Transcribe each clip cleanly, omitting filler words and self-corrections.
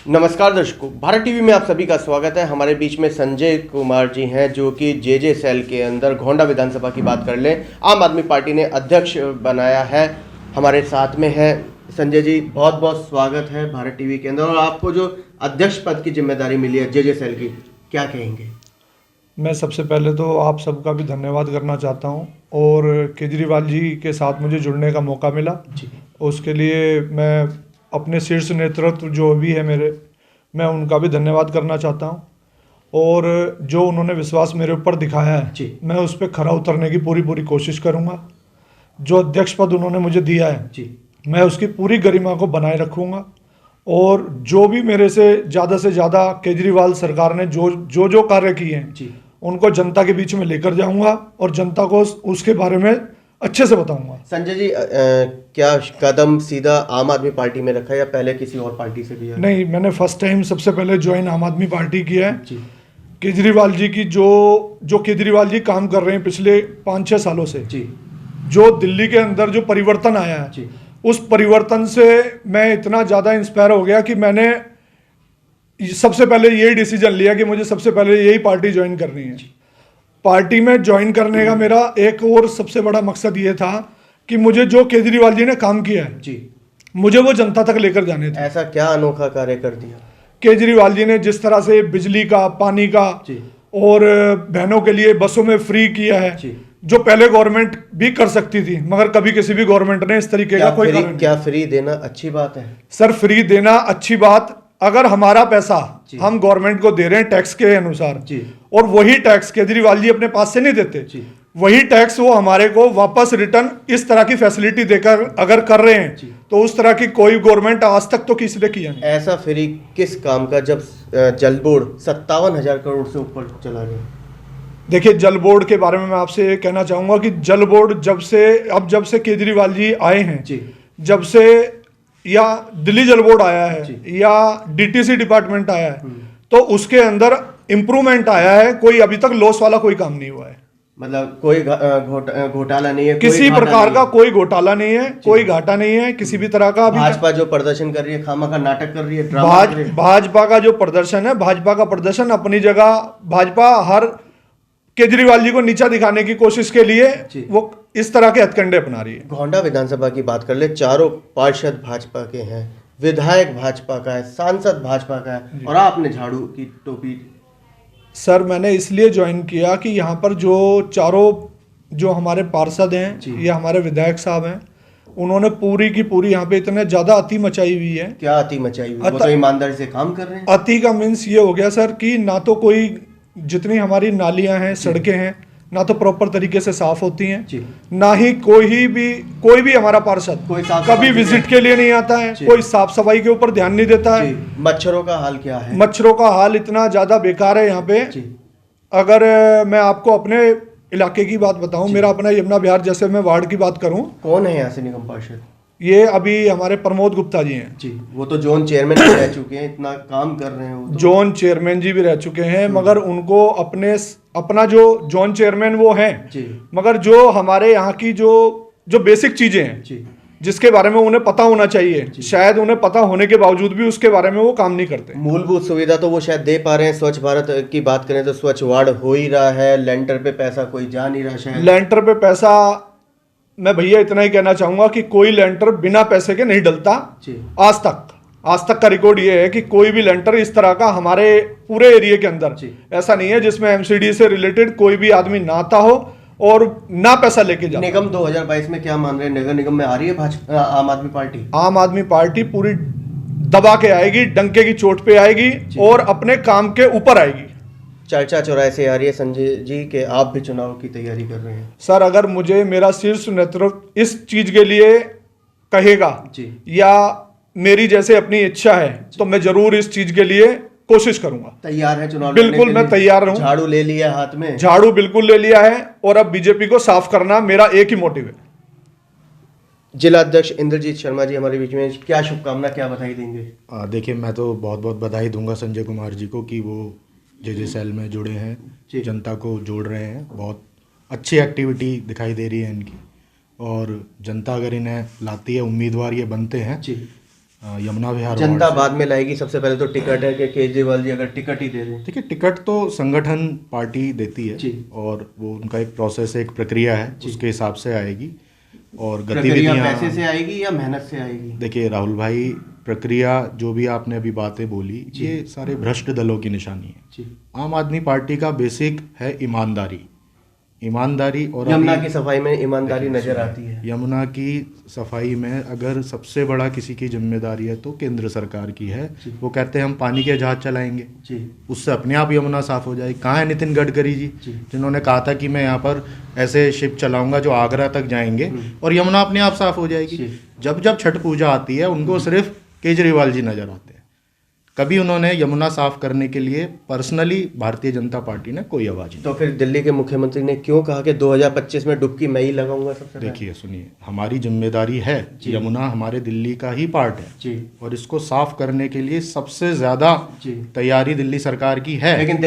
नमस्कार दर्शकों, भारत टीवी में आप सभी का स्वागत है। हमारे बीच में संजय कुमार जी हैं जो कि जेजे सेल के अंदर गोंडा विधानसभा की बात कर लें, आम आदमी पार्टी ने अध्यक्ष बनाया है। हमारे साथ में है संजय जी, बहुत बहुत स्वागत है भारत टीवी के अंदर। और आपको जो अध्यक्ष पद की जिम्मेदारी मिली है जेजे सेल की, क्या कहेंगे? मैं सबसे पहले तो आप सबका भी धन्यवाद करना चाहता हूं और केजरीवाल जी के साथ मुझे जुड़ने का मौका मिला जी। उसके लिए मैं अपने शीर्ष नेतृत्व जो भी है मैं उनका भी धन्यवाद करना चाहता हूं। और जो उन्होंने विश्वास मेरे ऊपर दिखाया है जी। मैं उस पर खरा उतरने की पूरी कोशिश करूंगा। जो अध्यक्ष पद उन्होंने मुझे दिया है जी। मैं उसकी पूरी गरिमा को बनाए रखूंगा और जो भी मेरे से ज़्यादा केजरीवाल सरकार ने जो कार्य किए हैं जी। उनको जनता के बीच में लेकर जाऊंगा और जनता को उसके बारे में अच्छे से बताऊंगा। संजय जी, क्या कदम सीधा आम आदमी पार्टी में रखा है या पहले किसी और पार्टी से भी है? नहीं, मैंने फर्स्ट टाइम सबसे पहले ज्वाइन आम आदमी पार्टी किया है। जी। केजरीवाल जी की जो केजरीवाल जी काम कर रहे हैं पिछले 5-6 सालों से, जी। जो दिल्ली के अंदर जो परिवर्तन आया है जी। उस परिवर्तन से मैं इतना ज़्यादा इंस्पायर हो गया कि मैंने सबसे पहले यही डिसीजन लिया कि मुझे सबसे पहले यही पार्टी ज्वाइन करनी है। पार्टी में ज्वाइन करने का मेरा एक और सबसे बड़ा मकसद ये था कि मुझे जो केजरीवाल जी ने काम किया है जी। मुझे वो जनता तक लेकर जाने थे। ऐसा क्या अनोखा कार्य कर दिया? केजरीवाल जी ने जिस तरह से बिजली का, पानी का जी। और बहनों के लिए बसों में फ्री किया है, जी। जो पहले गवर्नमेंट भी कर सकती थी मगर कभी किसी भी गवर्नमेंट ने इस तरीके का कोई कार्य नहीं। क्या फ्री देना अच्छी बात है? सर, फ्री देना अच्छी बात, अगर हमारा पैसा हम गवर्नमेंट को दे रहे हैं टैक्स के अनुसार जी। और वही टैक्स केजरीवाल जी अपने पास से नहीं देते जी। वही टैक्स वो हमारे को वापस रिटर्न इस तरह की फैसिलिटी देकर अगर कर रहे हैं तो उस तरह की कोई गवर्नमेंट आज तक तो किसी ने किया नहीं। ऐसा फ्री किस काम का जब जल बोर्ड 57,000 करोड़ से ऊपर चला गया? देखिए, जल बोर्ड के बारे में मैं आपसे ये कहना चाहूंगा कि जल बोर्ड जब से केजरीवाल जी आए हैं जी। जब से या दिल्ली जल बोर्ड आया है या डीटीसी डिपार्टमेंट आया है तो उसके अंदर इंप्रूवमेंट आया है। कोई अभी तक लॉस वाला कोई काम नहीं हुआ है। मतलब कोई घोटाला नहीं है, किसी प्रकार का कोई घोटाला नहीं है, कोई घाटा नहीं है किसी भी तरह का। भाजपा जो प्रदर्शन कर रही है, खामा का नाटक कर रही है, ड्रामा कर रही है। भाजपा का जो प्रदर्शन है, भाजपा का प्रदर्शन अपनी जगह, भाजपा हर केजरीवाल जी को नीचा दिखाने की कोशिश के लिए वो इस तरह के हथकंडे अपना रही है। गोंडा विधानसभा की बात कर ले, चारों पार्षद भाजपा के हैं, विधायक भाजपा का है, सांसद भाजपा का है और आपने झाड़ू की टोपी। सर, मैंने इसलिए ज्वाइन किया कि यहाँ पर जो हमारे पार्षद हैं या हमारे विधायक साहब हैं उन्होंने पूरी की पूरी यहाँ पे इतने ज्यादा अति मचाई हुई है। क्या अति मचाई हुई? वो तो ईमानदारी से काम कर रहे हैं। अति का मीन्स ये हो गया सर कि ना तो कोई, जितनी हमारी नालियां हैं, सड़कें हैं, ना तो प्रॉपर तरीके से साफ होती हैं, ना ही कोई भी हमारा पार्षद कभी विजिट के लिए नहीं आता है, कोई साफ सफाई के ऊपर ध्यान नहीं देता है। मच्छरों का हाल क्या है? मच्छरों का हाल इतना ज्यादा बेकार है यहाँ पे। अगर मैं आपको अपने इलाके की बात बताऊं, मेरा अपना यमुना विहार, जैसे मैं वार्ड की बात करूं। कौन है यहाँ से निगम पार्षद? ये अभी हमारे प्रमोद गुप्ता जी हैं। जी, वो तो जोन चेयरमैन भी रह चुके हैं, इतना काम कर रहे हैं वो तो। जोन चेयरमैन जी भी रह चुके हैं मगर उनको अपना जो जोन चेयरमैन वो हैं, मगर जो हमारे यहाँ की जो बेसिक चीजें हैं जिसके बारे में उन्हें पता होना चाहिए, शायद उन्हें पता होने के बावजूद भी उसके बारे में वो काम नहीं करते। मूलभूत सुविधा तो वो शायद दे पा रहे हैं। स्वच्छ भारत की बात करें तो स्वच्छ वार्ड हो ही रहा है, लेंटर पे पैसा कोई जा नहीं रहा। शायद लेंटर पे पैसा, मैं भैया इतना ही कहना चाहूंगा कि कोई लेंटर बिना पैसे के नहीं डलता। आज तक का रिकॉर्ड ये है कि कोई भी लेंटर इस तरह का हमारे पूरे एरिया के अंदर ऐसा नहीं है जिसमें एमसीडी से रिलेटेड कोई भी आदमी ना आता हो और ना पैसा लेके जाए। निगम 2022 में क्या मान रहे हैं? नगर निगम में आ रही है भाजपा, आम आदमी पार्टी? आम आदमी पार्टी पूरी दबा के आएगी, डंके की चोट पे आएगी और अपने काम के ऊपर आएगी। चर्चा चौराहे से आ रही है संजय जी के आप भी चुनाव की तैयारी कर रहे हैं। सर, अगर मुझे मेरा शीर्ष नेतृत्व इस चीज के लिए कहेगा या मेरी जैसे अपनी इच्छा है तो मैं जरूर इस चीज के लिए कोशिश करूंगा। तैयार है चुनाव? बिल्कुल, मैं तैयार हूं। झाड़ू ले लिया हाथ में? झाड़ू बिल्कुल ले लिया है और अब बीजेपी को साफ करना मेरा एक ही मोटिव है। जिला अध्यक्ष इंद्रजीत शर्मा जी हमारे बीच में, क्या शुभकामना, क्या बधाई देंगे? देखिए, मैं तो बहुत बहुत बधाई दूंगा संजय कुमार जी को कि वो जेजे सेल में जुड़े हैं, जनता को जोड़ रहे हैं। बहुत अच्छी एक्टिविटी दिखाई दे रही है इनकी और जनता अगर इन्हें लाती है, उम्मीदवार ये बनते हैं यमुना विहार जनता वार्ड से। बाद में लाएगी, सबसे पहले तो टिकट है कि केजरीवाल जी अगर टिकट ही दे दें। देखिए, टिकट तो संगठन पार्टी देती है जी। और वो उनका एक प्रोसेस है, एक प्रक्रिया है, उसके हिसाब से आएगी। और प्रक्रिया गतिविधियां, पैसे से आएगी या मेहनत से आएगी? देखिए राहुल भाई, प्रक्रिया जो भी आपने अभी बातें बोली, ये सारे भ्रष्ट दलों की निशानी है। जी। आम आदमी पार्टी का बेसिक है ईमानदारी। ईमानदारी और यमुना अभी की सफाई में ईमानदारी नजर आती है। यमुना की सफाई में अगर सबसे बड़ा किसी की जिम्मेदारी है तो केंद्र सरकार की है। वो कहते हैं हम पानी के जहाज चलाएंगे, जी। उससे अपने आप यमुना साफ हो जाएगी। कहाँ है नितिन गडकरी जी, जिन्होंने कहा था कि मैं यहाँ पर ऐसे शिप चलाऊंगा जो आगरा तक जाएंगे और यमुना अपने आप साफ हो जाएगी। जब जब छठ पूजा आती है उनको सिर्फ केजरीवाल जी नजर आते हैं। कभी उन्होंने यमुना साफ करने के लिए पर्सनली भारतीय जनता पार्टी ने कोई आवाज नहीं। तो फिर दिल्ली के मुख्यमंत्री ने क्यों कहा कि 2025 में डुबकी मैं ही लगाऊंगा सबसे पहले? देखिए सुनिए, हमारी जिम्मेदारी है, यमुना हमारे दिल्ली का ही पार्ट है जी। और इसको साफ करने के लिए सबसे ज्यादा तैयारी दिल्ली सरकार की है। लेकिन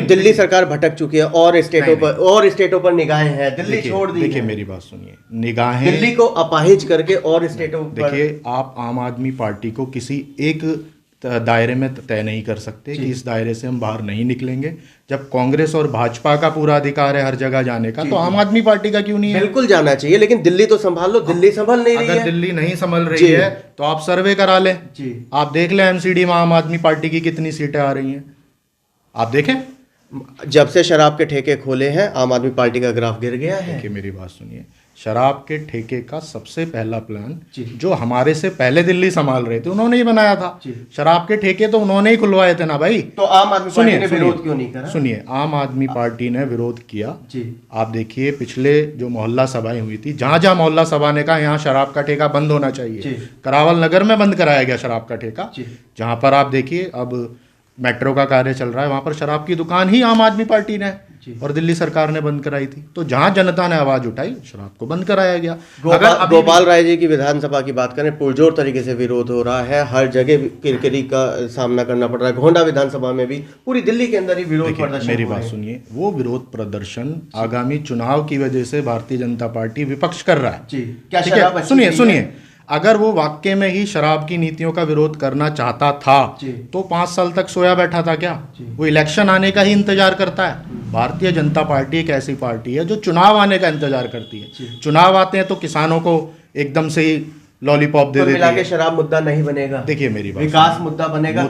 दिल्ली सरकार भटक चुकी है और स्टेटों पर निगाहें हैं। दिल्ली छोड़ दी। देखिए मेरी बात सुनिए, निगाहें दिल्ली को अपाहिज करके और स्टेटों पर। देखिए, आप आम आदमी पार्टी को किसी एक दायरे में तय नहीं कर सकते कि इस दायरे से हम बाहर नहीं निकलेंगे। जब कांग्रेस और भाजपा का पूरा अधिकार है हर जगह जाने का, तो आम आदमी पार्टी का क्यों नहीं है? बिल्कुल जाना चाहिए, लेकिन दिल्ली तो संभाल लो। दिल्ली संभल नहीं रही है। अगर दिल्ली नहीं संभल रही है तो आप सर्वे करा लें। आप देख लें एमसीडी में आम आदमी पार्टी की कितनी सीटें आ रही हैं, आप देखें। जब से शराब के ठेके खोले हैं आम आदमी पार्टी का ग्राफ गिर गया है। देखिए मेरी बात सुनिए, शराब के ठेके का सबसे पहला प्लान जो हमारे से पहले दिल्ली संभाल रहे थे उन्होंने ही बनाया था। शराब के ठेके तो उन्होंने ही खुलवाए थे ना भाई। तो आम आदमी पार्टी ने विरोध क्यों नहीं करा? सुनिए, आम आदमी पार्टी ने विरोध किया। आप देखिए, पिछले जो मोहल्ला सभाएं हुई थी, जहां जहां मोहल्ला सभा ने कहा यहाँ शराब का ठेका बंद होना चाहिए, करावल नगर में बंद कराया गया शराब का ठेका। जहां पर आप देखिए अब मेट्रो का कार्य चल रहा है, वहां पर शराब की दुकान ही आम आदमी पार्टी ने और दिल्ली सरकार ने बंद कराई थी। तो जहां जनता ने आवाज उठाई, शराब को बंद कराया गया। अगर गोपाल राय जी की विधानसभा की बात करें, पुरजोर तरीके से विरोध हो रहा है, हर जगह किरकिरी का सामना करना पड़ रहा है। गोंडा विधानसभा में भी पूरी दिल्ली के अंदर ही विरोध प्रदर्शन। मेरी बात सुनिए, वो विरोध प्रदर्शन आगामी चुनाव की वजह से भारतीय जनता पार्टी विपक्ष कर रहा है। क्या शराब? सुनिए, अगर वो वाकई में ही शराब की नीतियों का विरोध करना चाहता था तो 5 साल तक सोया बैठा था क्या? वो इलेक्शन आने का ही इंतजार करता है। भारतीय जनता पार्टी एक ऐसी पार्टी है जो चुनाव आने का इंतजार करती है। चुनाव आते हैं तो किसानों को एकदम से ही लॉलीपॉप दे देती है। शराब मुद्दा नहीं बनेगा। देखिए मेरी बात, विकास मुद्दा बनेगा।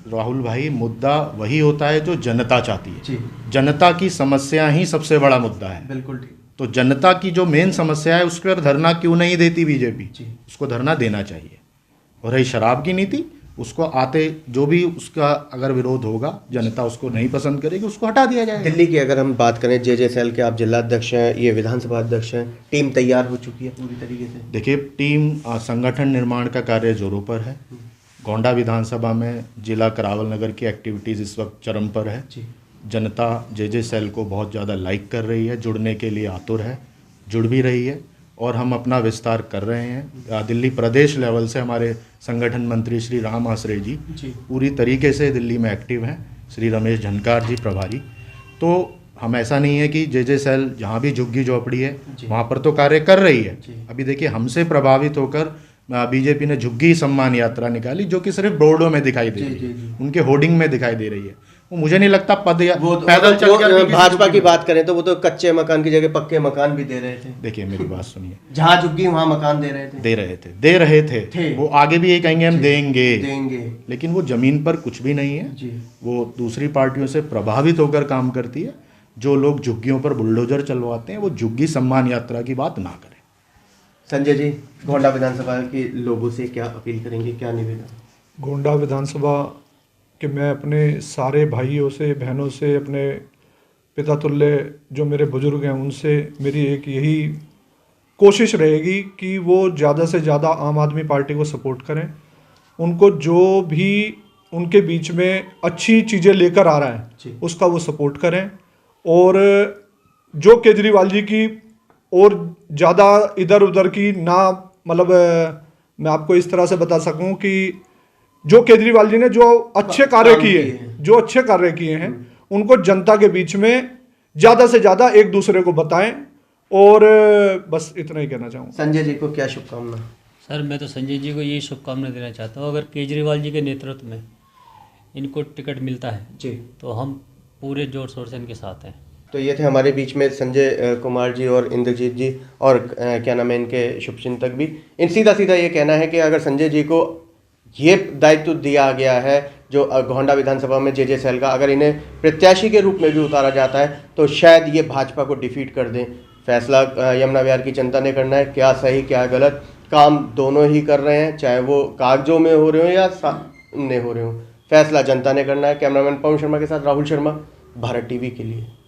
राहुल भाई, मुद्दा वही होता है जो जनता चाहती है। जनता की समस्या ही सबसे बड़ा मुद्दा है। बिल्कुल ठीक। तो जनता की जो मेन समस्या है उस पर धरना क्यों नहीं देती बीजेपी? उसको धरना देना चाहिए। और रही शराब की नीति, उसको आते जो भी उसका अगर विरोध होगा, जनता उसको नहीं पसंद करेगी, उसको हटा दिया जाएगा। दिल्ली की अगर हम बात करें, जे सेल के आप जिला अध्यक्ष हैं, ये विधानसभा अध्यक्ष हैं, टीम तैयार हो चुकी है पूरी तरीके से? देखिए, टीम संगठन निर्माण का कार्य जोरों पर है। गोंडा विधानसभा में जिला करावल नगर की एक्टिविटीज़ इस वक्त चरम पर है। जनता जे सेल को बहुत ज़्यादा लाइक कर रही है, जुड़ने के लिए आतुर है, जुड़ भी रही है और हम अपना विस्तार कर रहे हैं। दिल्ली प्रदेश लेवल से हमारे संगठन मंत्री श्री राम आसरे जी पूरी तरीके से दिल्ली में एक्टिव हैं, श्री रमेश झनकार जी प्रभारी। तो हम ऐसा नहीं है कि जे सेल जहाँ भी झुग्गी झोपड़ी है वहाँ पर तो कार्य कर रही है। अभी देखिए, हमसे प्रभावित होकर बीजेपी ने झुग्गी सम्मान यात्रा निकाली जो कि सिर्फ बोर्डों में दिखाई दे रही है, उनके होर्डिंग में दिखाई दे रही है। वो मुझे नहीं लगता पैदल चल कर। भाजपा की बात करें तो वो तो कच्चे मकान की जगह पक्के मकान भी दे रहे थे। देखिए मेरी बात सुनिए, जहाँ झुग्गी वहाँ मकान दे रहे थे। वो आगे भी ये कहेंगे हम देंगे, लेकिन वो जमीन पर कुछ भी नहीं है। वो दूसरी पार्टियों से प्रभावित होकर काम करती है। जो लोग झुग्गियों पर बुलडोजर चलवाते हैं वो झुग्गी सम्मान यात्रा की बात ना करें। संजय जी, गोंडा विधानसभा के लोगों से क्या अपील करेंगे, क्या निवेदन? गोंडा विधानसभा कि मैं अपने सारे भाइयों से, बहनों से, अपने पिता तुल्य जो मेरे बुजुर्ग हैं उनसे मेरी एक यही कोशिश रहेगी कि वो ज़्यादा से ज़्यादा आम आदमी पार्टी को सपोर्ट करें। उनको जो भी उनके बीच में अच्छी चीज़ें लेकर आ रहा है उसका वो सपोर्ट करें। और जो केजरीवाल जी की और ज़्यादा इधर उधर की ना, मतलब मैं आपको इस तरह से बता सकूं कि जो केजरीवाल जी ने जो अच्छे कार्य किए हैं उनको जनता के बीच में ज़्यादा से ज़्यादा एक दूसरे को बताएं। और बस इतना ही कहना चाहूँगा। संजय जी को क्या शुभकामना? सर मैं तो संजय जी को यही शुभकामनाएं देना चाहता हूँ, अगर केजरीवाल जी के नेतृत्व में इनको टिकट मिलता है जी, तो हम पूरे जोर शोर से इनके साथ हैं। तो ये थे हमारे बीच में संजय कुमार जी और इंद्रजीत जी, और क्या नाम है इनके शुभचिंतक भी। इन सीधा सीधा ये कहना है कि अगर संजय जी को ये दायित्व दिया गया है जो गोंडा विधानसभा में जे सेल का, अगर इन्हें प्रत्याशी के रूप में भी उतारा जाता है तो शायद ये भाजपा को डिफीट कर दें। फैसला यमुना विहार की जनता ने करना है, क्या सही क्या गलत, काम दोनों ही कर रहे हैं, चाहे वो कागजों में हो रहे हो या सामने हो रहे हो, फैसला जनता ने करना है। कैमरामैन पवन शर्मा के साथ राहुल शर्मा, भारत टीवी के लिए।